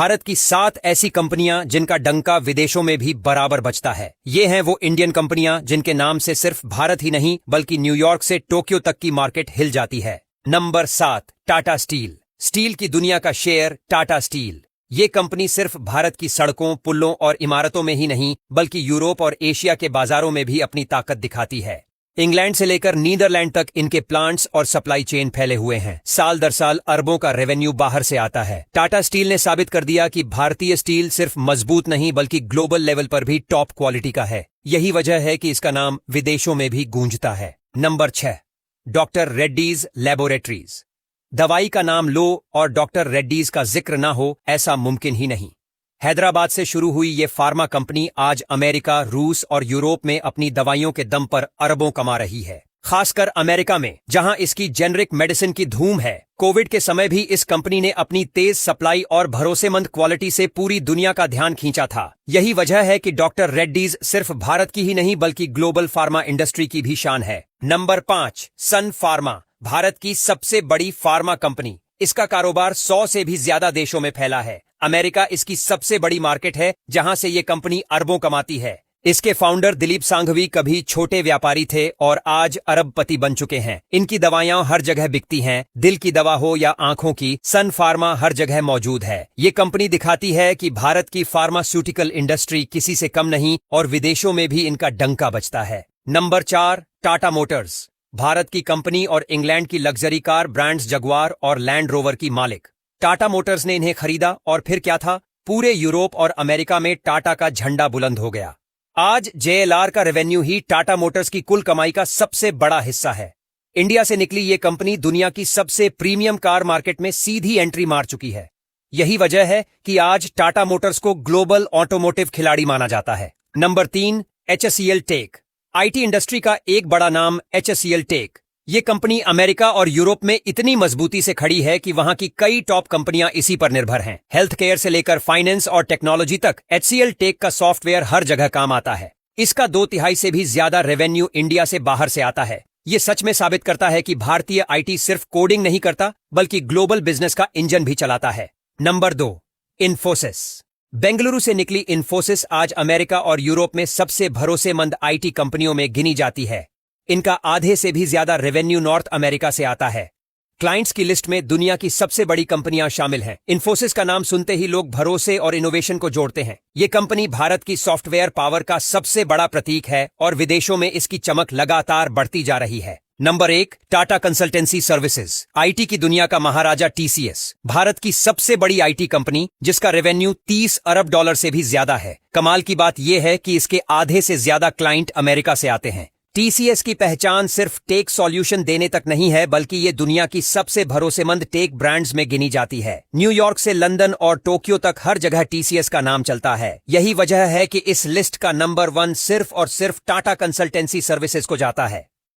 भारत की 7 ऐसी कंपनियां जिनका डंका विदेशों में भी बराबर बजता है। ये हैं वो इंडियन कंपनियां जिनके नाम से सिर्फ भारत ही नहीं बल्कि न्यूयॉर्क से टोक्यो तक की मार्केट हिल जाती है। Number 7, Tata steel. स्टील की दुनिया का शेयर टाटा स्टील। ये कंपनी सिर्फ भारत की सड़कों, पुलों और इमारतों में ही नहीं बल्कि यूरोप और एशिया के बाजारों में भी अपनी ताकत दिखाती है। इंग्लैंड से लेकर नीदरलैंड तक इनके प्लांट्स और सप्लाई चेन फैले हुए हैं। साल दर साल अरबों का रेवेन्यू बाहर से आता है। टाटा स्टील ने साबित कर दिया कि भारतीय स्टील सिर्फ मजबूत नहीं बल्कि ग्लोबल लेवल पर भी टॉप क्वालिटी का है। यही वजह है कि इसका नाम विदेशों में भी गूंजता है। Number 6, doctor Reddy's laboratories. दवाई का नाम लो और डॉक्टर रेड्डीज का जिक्र ना हो, ऐसा मुमकिन ही नहीं। हैदराबाद से शुरू हुई ये फार्मा कंपनी आज अमेरिका, रूस और यूरोप में अपनी दवाइयों के दम पर अरबों कमा रही है। खासकर अमेरिका में, जहां इसकी जेनरिक मेडिसिन की धूम है। कोविड के समय भी इस कंपनी ने अपनी तेज सप्लाई और भरोसेमंद क्वालिटी से पूरी दुनिया का ध्यान खींचा था। यही वजह है कि डॉक्टर रेड्डीज सिर्फ भारत की ही नहीं बल्कि ग्लोबल फार्मा इंडस्ट्री की भी शान है। नंबर 5, सन फार्मा। भारत की सबसे बड़ी फार्मा कंपनी। इसका कारोबार 100 से भी ज्यादा देशों में फैला है। अमेरिका इसकी सबसे बड़ी मार्केट है जहां से ये कंपनी अरबों कमाती है। इसके फाउंडर दिलीप सांघवी कभी छोटे व्यापारी थे और आज अरबपति बन चुके हैं। इनकी दवाइयां हर जगह बिकती हैं। दिल की दवा हो या आंखों की, सन फार्मा हर जगह मौजूद है। ये कंपनी दिखाती है कि भारत की फार्मास्यूटिकल इंडस्ट्री किसी से कम नहीं और विदेशों में भी इनका डंका बजता है। Number 4, Tata Motors. भारत की कंपनी और इंग्लैंड की लग्जरी कार ब्रांड्स जगुआर और लैंड रोवर की मालिक। टाटा मोटर्स ने इन्हें खरीदा और फिर क्या था, पूरे यूरोप और अमेरिका में टाटा का झंडा बुलंद हो गया। आज JLR का रेवेन्यू ही टाटा मोटर्स की कुल कमाई का सबसे बड़ा हिस्सा है। इंडिया से निकली ये कंपनी दुनिया की सबसे प्रीमियम कार मार्केट में सीधी एंट्री मार चुकी है। यही वजह है कि आज टाटा मोटर्स को ग्लोबल ऑटोमोटिव खिलाड़ी माना जाता है। Number 3, HCL tech. IT industry का एक बड़ा नाम HCL टेक। ये कंपनी अमेरिका और यूरोप में इतनी मजबूती से खड़ी है कि वहां की कई टॉप कंपनियां इसी पर निर्भर हैं। हेल्थ केयर से लेकर फाइनेंस और टेक्नोलॉजी तक HCL टेक का सॉफ्टवेयर हर जगह काम आता है। इसका 2/3 से भी ज्यादा रेवेन्यू इंडिया से बाहर से आता है। ये सच में साबित करता है कि भारतीय IT सिर्फ कोडिंग नहीं करता बल्कि ग्लोबल बिजनेस का इंजन भी चलाता है। नंबर 2, इन्फोसिस। बेंगलुरु से निकली इन्फोसिस आज अमेरिका और यूरोप में सबसे भरोसेमंद IT कंपनियों में गिनी जाती है। इनका आधे से भी ज्यादा रेवेन्यू नॉर्थ अमेरिका से आता है। क्लाइंट्स की लिस्ट में दुनिया की सबसे बड़ी कंपनियां शामिल हैं। इन्फोसिस का नाम सुनते ही लोग भरोसे और इनोवेशन को जोड़ते हैं। ये कंपनी भारत की सॉफ्टवेयर पावर का सबसे बड़ा प्रतीक है और विदेशों में इसकी चमक लगातार बढ़ती जा रही है। Number 1, Tata consultancy services. IT की दुनिया का महाराजा TCS, भारत की सबसे बड़ी IT कंपनी जिसका रेवेन्यू $30 अरब से भी ज्यादा है। कमाल की बात यह है कि इसके आधे से ज्यादा क्लाइंट अमेरिका से आते हैं। TCS की पहचान सिर्फ टेक सॉल्यूशन देने तक नहीं है बल्कि ये दुनिया की सबसे भरोसेमंद टेक ब्रांड्स में गिनी जाती है। न्यूयॉर्क से लंदन और टोक्यो तक हर जगह TCS का नाम चलता है। यही वजह है कि इस लिस्ट का नंबर 1 सिर्फ और सिर्फ टाटा कंसल्टेंसी सर्विसेज को जाता है।